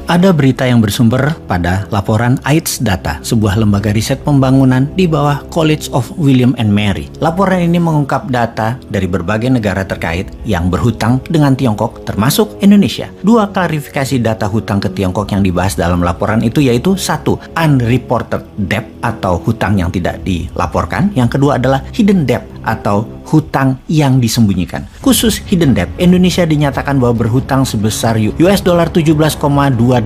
Ada berita yang bersumber pada laporan AIDS Data, sebuah lembaga riset pembangunan di bawah College of William and Mary. Laporan ini mengungkap data dari berbagai negara terkait yang berhutang dengan Tiongkok, termasuk Indonesia. Dua klarifikasi data hutang ke Tiongkok yang dibahas dalam laporan itu yaitu: satu, unreported debt atau hutang yang tidak dilaporkan. Yang kedua adalah hidden debt atau hutang yang disembunyikan. Khusus hidden debt, Indonesia dinyatakan bahwa berhutang sebesar US dollar 17,28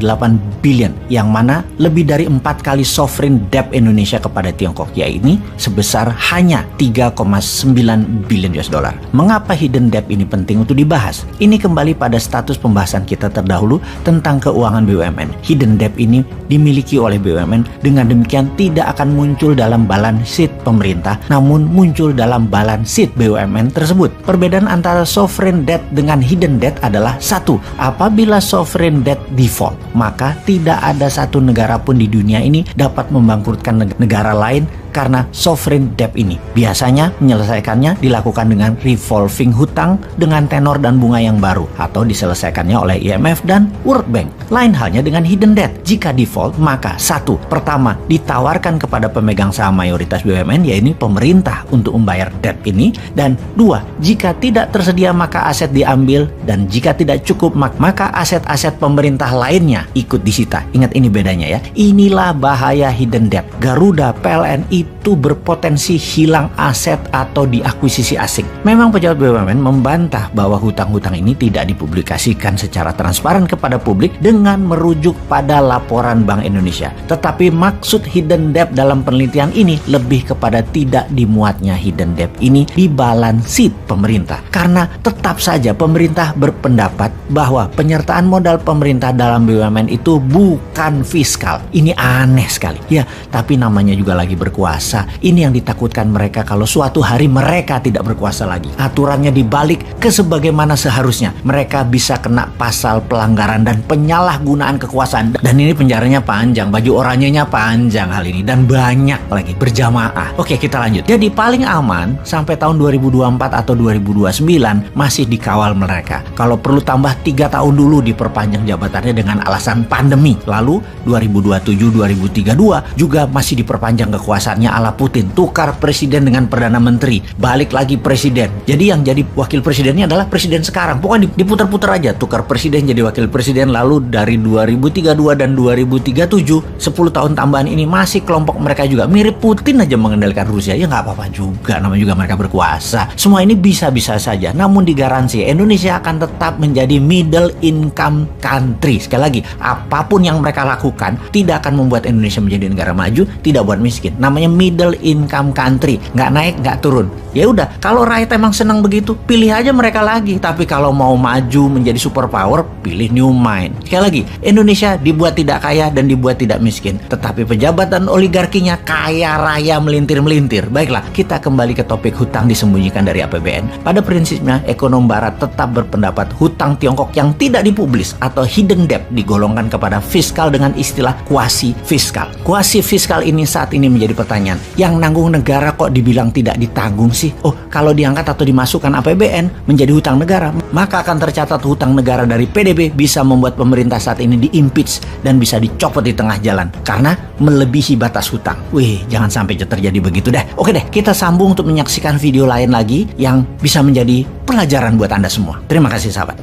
billion, yang mana lebih dari 4 kali sovereign debt Indonesia kepada Tiongkok, yaitu sebesar hanya 3,9 billion US dollar. Mengapa hidden debt ini penting untuk dibahas? Ini kembali pada status pembahasan kita terdahulu tentang keuangan BUMN. Hidden debt ini dimiliki oleh BUMN, dengan demikian tidak akan muncul dalam balance sheet pemerintah, namun muncul dalam balance sheet BUMN tersebut. Perbedaan antara sovereign debt dengan hidden debt adalah: satu, apabila sovereign debt default, maka tidak ada satu negara pun di dunia ini dapat membangkrutkan negara lain karena sovereign debt ini. Biasanya menyelesaikannya dilakukan dengan revolving hutang dengan tenor dan bunga yang baru, atau diselesaikannya oleh IMF dan World Bank. Lain halnya dengan hidden debt. Jika default, maka satu, pertama, ditawarkan kepada pemegang saham mayoritas BUMN, yaitu pemerintah, untuk membayar debt ini, dan dua, jika tidak tersedia maka aset diambil, dan jika tidak cukup maka aset-aset pemerintah lainnya ikut disita. Ingat, ini bedanya ya. Inilah bahaya hidden debt. Garuda, PLN itu berpotensi hilang aset atau diakuisisi asing. Memang pejabat BUMN membantah bahwa hutang-hutang ini tidak dipublikasikan secara transparan kepada publik dengan merujuk pada laporan Bank Indonesia. Tetapi maksud hidden debt dalam penelitian ini lebih kepada tidak dimuatnya hidden debt ini di balance sheet pemerintah. Karena tetap saja pemerintah berpendapat bahwa penyertaan modal pemerintah dalam BUMN itu bukan fiskal. Ini aneh sekali. Ya, tapi namanya juga lagi berkuasa. Ini yang ditakutkan mereka kalau suatu hari mereka tidak berkuasa lagi. Aturannya dibalik ke sebagaimana seharusnya. Mereka bisa kena pasal pelanggaran dan penyalahgunaan kekuasaan. Dan ini penjaranya panjang, baju oranyenya panjang hal ini, dan banyak lagi, berjamaah. Oke, kita lanjut. Jadi paling aman sampai tahun 2024 atau 2029 masih dikawal mereka. Kalau perlu tambah 3 tahun dulu diperpanjang jabatannya dengan alasan pandemi. Lalu 2027-2032 juga masih diperpanjang kekuasaannya ala Putin. Tukar presiden dengan perdana menteri, balik lagi presiden. Jadi yang jadi wakil presidennya adalah presiden sekarang. Pokoknya diputar-putar aja, tukar presiden jadi wakil presiden. Lalu dari 2032 dan 2037, 10 tahun tambahan ini masih kelompok mereka juga. Mirip Putin aja mengendalikan Rusia. Ya nggak apa-apa juga, namanya juga mereka berkuasa. Semua ini bisa-bisa saja, namun digaransi Indonesia akan tetap menjadi middle income country. Sekali lagi, apapun yang mereka lakukan tidak akan membuat Indonesia menjadi negara maju, tidak buat miskin. Namanya middle income country, nggak naik nggak turun. Ya udah, kalau rakyat emang senang begitu, pilih aja mereka lagi. Tapi kalau mau maju menjadi superpower, pilih new mind. Sekali lagi, Indonesia dibuat tidak kaya dan dibuat tidak miskin, tetapi pejabat dan oligarkinya kaya raya melintir-melintir. Baiklah, kita kembali ke topik hutang disembunyikan dari APBN. Pada prinsipnya, ekonom barat tetap berpendapat hutang Tiongkok yang tidak dipublis atau hidden debt digolongkan kepada fiskal dengan istilah kuasi fiskal. Kuasi fiskal ini saat ini menjadi pertanyaan. Yang nanggung negara kok dibilang tidak ditanggung sih? Oh, kalau diangkat atau dimasukkan APBN menjadi hutang negara, maka akan tercatat hutang negara dari PDB bisa membuat pemerintah saat ini di-impeach dan bisa dicopot di tengah jalan karena melebihi batas hutang. Wih, jangan sampai terjadi begitu deh. Oke deh, kita sambung untuk menyaksikan video lain lagi yang bisa menjadi pelajaran buat Anda semua. Terima kasih sahabat.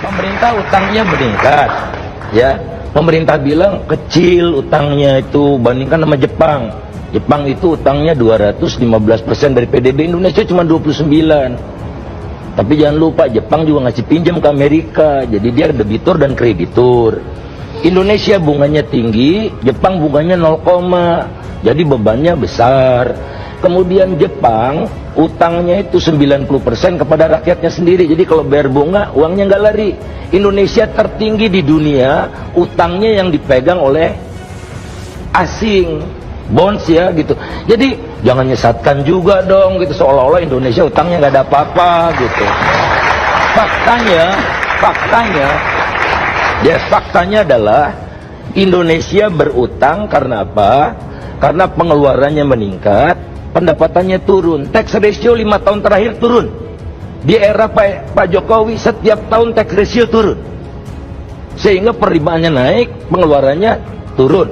Pemerintah utangnya meningkat, ya. Pemerintah bilang kecil utangnya itu bandingkan sama Jepang. Jepang itu utangnya 215% dari PDB, Indonesia cuma 29%. Tapi jangan lupa Jepang juga ngasih pinjam ke Amerika, jadi dia debitur dan kreditur. Indonesia bunganya tinggi, Jepang bunganya 0, jadi bebannya besar. Kemudian Jepang utangnya itu 90% kepada rakyatnya sendiri, jadi kalau bayar bunga uangnya nggak lari. Indonesia tertinggi di dunia, utangnya yang dipegang oleh asing, bonds ya gitu. Jadi jangan nyesatkan juga dong gitu, seolah-olah Indonesia utangnya nggak ada apa-apa gitu. Faktanya adalah Indonesia berutang karena apa? Karena pengeluarannya meningkat, pendapatannya turun. Tax ratio 5 tahun terakhir turun. Di era Pak Jokowi setiap tahun tax ratio turun. sehingga penerimaannya naik, pengeluarannya turun.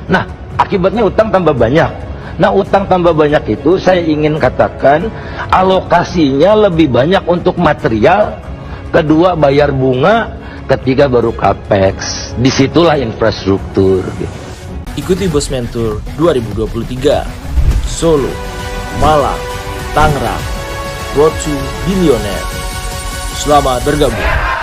Nah, akibatnya utang tambah banyak. Nah, utang tambah banyak itu saya ingin katakan alokasinya lebih banyak untuk material, kedua bayar bunga, ketiga baru capex. Disitulah infrastruktur. Ikuti Bosman Tour 2023 Solo, Malang, Tangerang, Road to Billionaire. Selamat bergabung.